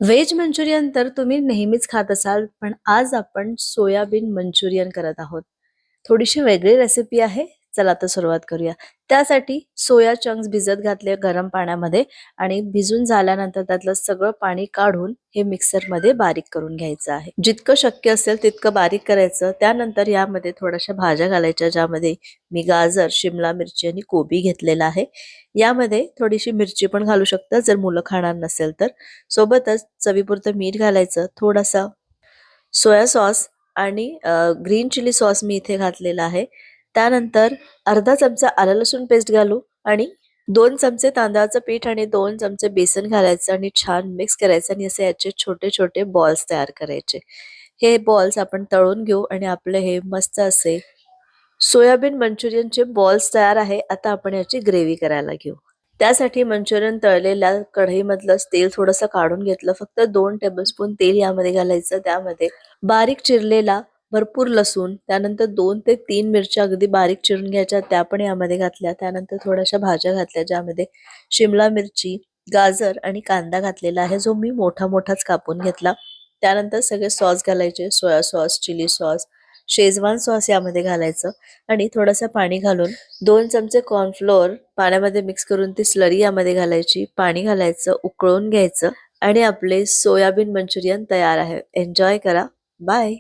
Veg Manchurian तर तुम्ही नेहमीच खात असाल, पण आज आपण सोयाबीन मंचुरियन करत आहोत. थोडीशी वेगळी रेसिपी आहे. चला तर सुरुवात करूया. त्यासाठी सोया चंक्स भिजत घातले गरम पाण्यामध्ये आणि भिजून झाल्यानंतर त्यातलं सगळं पाणी काढून हे मिक्सरमध्ये बारीक करून घ्यायचं आहे. जितकं शक्य असेल तितकं बारीक करायचं. त्यानंतर यामध्ये थोड्याशा भाज्या घालायच्या, ज्यामध्ये मी गाजर, शिमला मिरची आणि कोबी घेतलेला आहे. यामध्ये थोडीशी मिरची पण घालू शकता जर मुलं खाणार नसेल तर. सोबतच चवीपुरतं मीठ घालायचं, थोडासा सोया सॉस आणि ग्रीन चिली सॉस मी इथे घातलेला आहे. त्यानंतर अर्धा चमचा आलं लसूण पेस्ट घालू आणि 2 चमचे तांदळाचं पीठ आणि 2 चमचे बेसन घालायचं आणि छान मिक्स करायचं आणि असे याचे छोटे छोटे बॉल्स तयार करायचे. हे बॉल्स आपण तळून घेऊ आणि आपले हे मस्त असे सोयाबीन मंचुरियनचे बॉल्स तयार आहे. आता आपण याची ग्रेव्ही करायला घेऊ. त्यासाठी मंचुरियन तळलेल्या कढईमधलं तेल थोडंसं काढून घेतलं. फक्त 2 टेबलस्पून तेल यामध्ये घालायचं. त्यामध्ये बारीक चिरलेला भरपूर लसूण, त्यानंतर 2 ते 3 मिरच्या अगदी बारीक चिरून घ्यायच्या, त्या पण यामध्ये घातल्या. त्यानंतर थोड्याशा भाज्या घातल्या, ज्यामध्ये शिमला मिरची, गाजर आणि कांदा घातलेला आहे, जो मी मोठा मोठाच कापून घेतला. त्यानंतर सगळे सॉस घालायचे, soya sauce, chilli sauce, Schezwan sauce यामध्ये घालायचं आणि थोडंसं पाणी घालून 2 चमचे कॉर्नफ्लोअर पाण्यामध्ये मिक्स करून ती स्लरी यामध्ये घालायची, पाणी घालायचं, उकळून घ्यायचं आणि आपले सोयाबीन मंचुरियन तयार आहे. एन्जॉय करा. बाय.